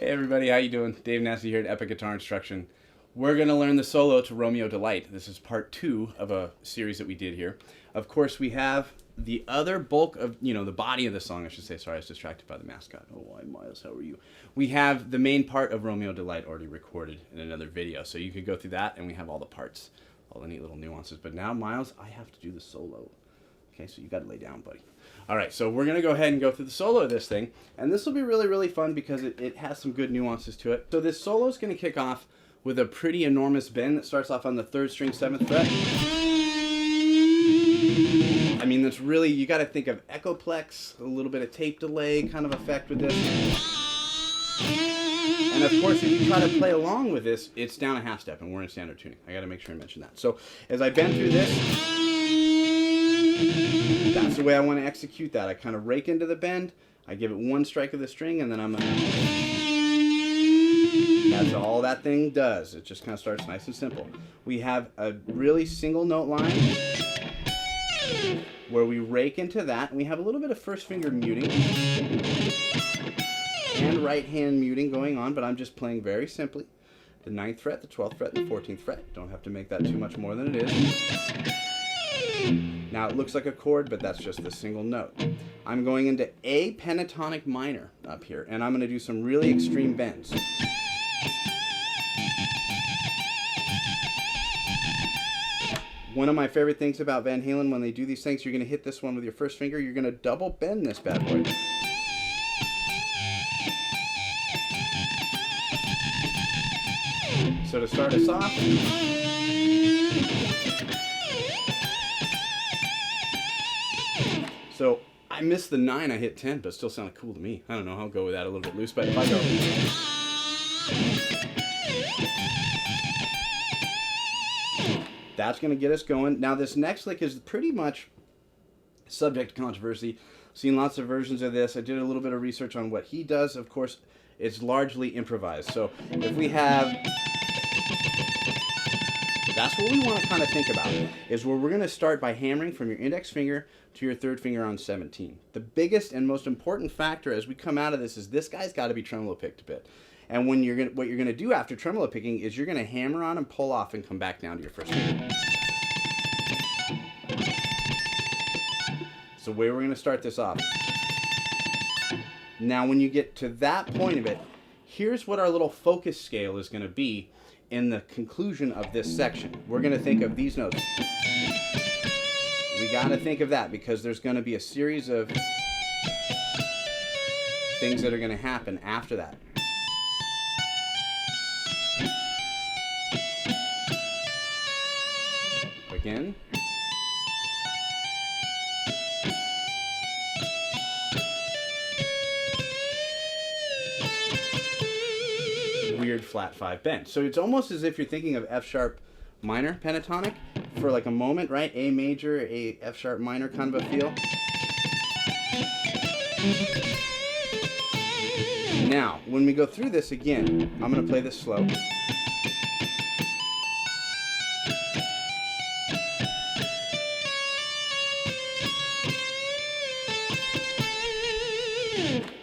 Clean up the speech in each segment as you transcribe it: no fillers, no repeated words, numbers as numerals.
Hey everybody, how you doing? Dave Nasty here at Epic Guitar Instruction. We're going to learn the solo to Romeo Delight. This is part 2 of a series that we did here. Of course, we have the other bulk of, the body of the song, I should say. Sorry, I was distracted by the mascot. Oh, hi Miles, how are you? We have the main part of Romeo Delight already recorded in another video, so you could go through that and we have all the parts, all the neat little nuances. But now, Miles, I have to do the solo. Okay, so you got to lay down, buddy. All right, so we're going to go ahead and go through the solo of this thing. And this will be really, really fun because it has some good nuances to it. So this solo is going to kick off with a pretty enormous bend that starts off on the 3rd string, 7th fret. I mean, that's really, you got to think of echoplex, a little bit of tape delay kind of effect with this. And of course, if you try to play along with this, it's down a half step, and we're in standard tuning. I got to make sure I mention that. So as I bend through this, that's the way I want to execute that. I kind of rake into the bend, I give it one strike of the string, and then I'm going to... That's all that thing does. It just kind of starts nice and simple. We have a really single note line where we rake into that, and we have a little bit of first finger muting and right hand muting going on, but I'm just playing very simply. The 9th fret, the 12th fret, and the 14th fret. Don't have to make that too much more than it is. Now it looks like a chord, but that's just the single note. I'm going into A pentatonic minor up here, and I'm going to do some really extreme bends. One of my favorite things about Van Halen, when they do these things, you're going to hit this one with your first finger, you're going to double bend this bad boy. So to start us off, so I missed the 9, I hit 10, but it still sounded cool to me. I don't know, I'll go with that a little bit loose, but if I go... That's going to get us going. Now this next lick is pretty much subject to controversy. Seen lots of versions of this. I did a little bit of research on what he does. Of course, it's largely improvised. So if we have... That's what we want to kind of think about, is where we're going to start by hammering from your index finger to your 3rd finger on 17. The biggest and most important factor as we come out of this is this guy's got to be tremolo picked a bit. And when what you're going to do after tremolo picking is you're going to hammer on and pull off and come back down to your first finger. So the way we're going to start this off. Now when you get to that point of it, here's what our little focus scale is going to be in the conclusion of this section. We're going to think of these notes. We got to think of that because there's going to be a series of things that are going to happen after that. Again. Weird flat 5 bend. So it's almost as if you're thinking of F sharp minor pentatonic for like a moment, right? A major, A F sharp minor kind of a feel. Now, when we go through this again, I'm going to play this slow.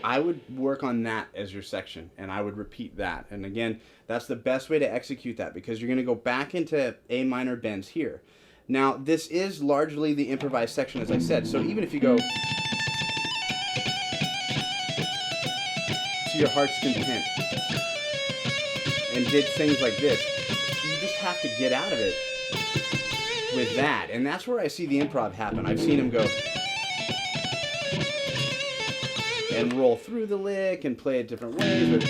I would work on that as your section, and I would repeat that. And again, that's the best way to execute that because you're going to go back into A minor bends here. Now, this is largely the improvised section, as I said. So even if you go to your heart's content and did things like this, you just have to get out of it with that. And that's where I see the improv happen. I've seen him go... and roll through the lick and play it different ways with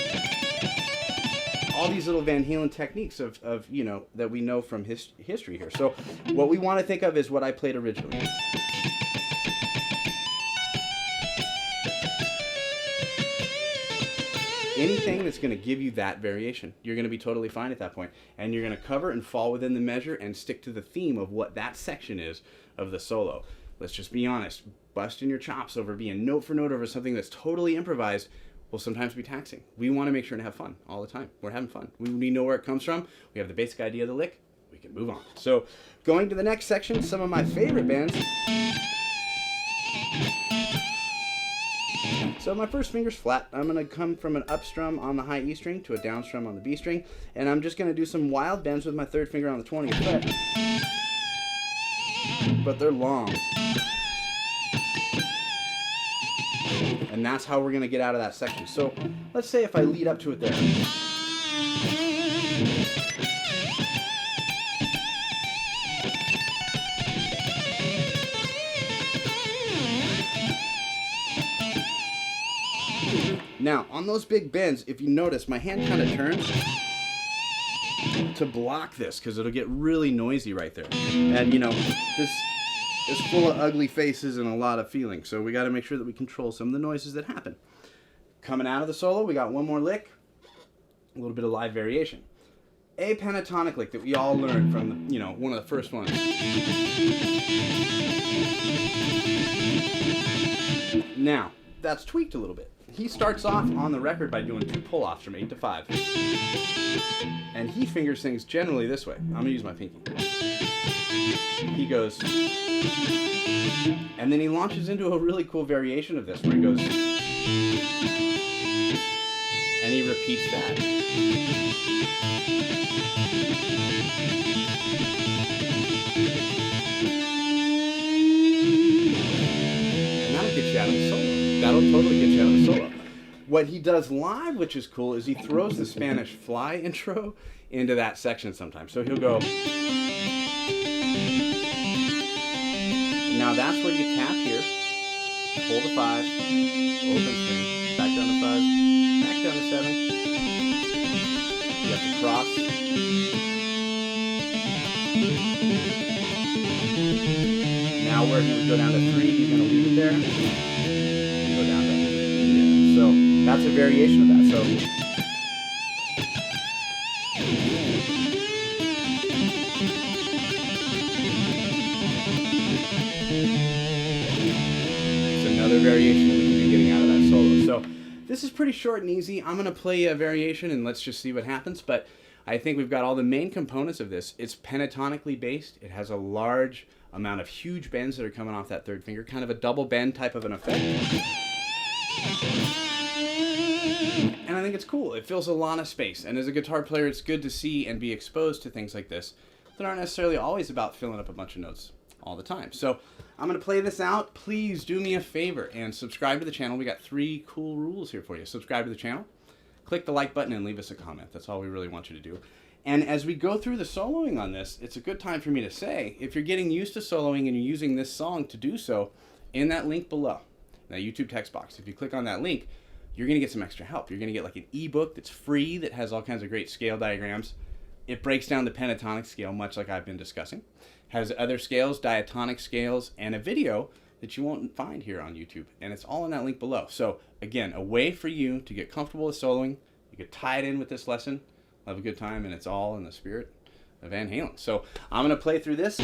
all these little Van Halen techniques of that we know from history here. So what we want to think of is what I played originally. Anything that's going to give you that variation, you're going to be totally fine at that point. And you're going to cover and fall within the measure and stick to the theme of what that section is of the solo. Let's just be honest. Busting your chops over being note for note over something that's totally improvised will sometimes be taxing. We want to make sure to have fun all the time. We're having fun. We know where it comes from. We have the basic idea of the lick. We can move on. So going to the next section, some of my favorite bands. So So my first finger's flat. I'm going to come from an up strum on the high E string to a down strum on the B string, and I'm just going to do some wild bends with my third finger on the 20th fret. But they're long. And that's how we're going to get out of that section. So let's say if I lead up to it there. Now, on those big bends, if you notice, my hand kind of turns to block this because it'll get really noisy right there. And, you know, this is full of ugly faces and a lot of feeling. So we got to make sure that we control some of the noises that happen. Coming out of the solo, we got one more lick, a little bit of live variation. A pentatonic lick that we all learned from, the, you know, one of the first ones. Now, that's tweaked a little bit. He starts off on the record by doing 2 pull-offs from 8 to 5. And he fingers things generally this way. I'm going to use my pinky. He goes... And then he launches into a really cool variation of this where he goes... And he repeats that. And that'll get you out of the solo. That'll totally get you out of the solo. What he does live, which is cool, is he throws the Spanish Fly intro into that section sometimes. So he'll go... Now that's where you tap here, hold a 5, open string, back down to 5, back down to 7. You have to cross. Now where he would go down to 3, he's going to leave it there. And go down to 3. So that's a variation of that. So another variation that we can be getting out of that solo. So this is pretty short and easy. I'm going to play a variation and let's just see what happens. But I think we've got all the main components of this. It's pentatonically based. It has a large amount of huge bends that are coming off that third finger. Kind of a double bend type of an effect. And I think it's cool. It fills a lot of space. And as a guitar player, it's good to see and be exposed to things like this that aren't necessarily always about filling up a bunch of notes all the time. So I'm going to play this out. Please do me a favor and subscribe to the channel. We got 3 cool rules here for you. Subscribe to the channel, click the like button, and leave us a comment. That's all we really want you to do. And as we go through the soloing on this, it's a good time for me to say, if you're getting used to soloing and you're using this song to do so, in that link below, that YouTube text box, if you click on that link, you're going to get some extra help. You're going to get like an ebook that's free that has all kinds of great scale diagrams. It breaks down the pentatonic scale, much like I've been discussing. Has other scales, diatonic scales, and a video that you won't find here on YouTube. And it's all in that link below. So again, a way for you to get comfortable with soloing. You could tie it in with this lesson, have a good time, and it's all in the spirit of Van Halen. So I'm going to play through this.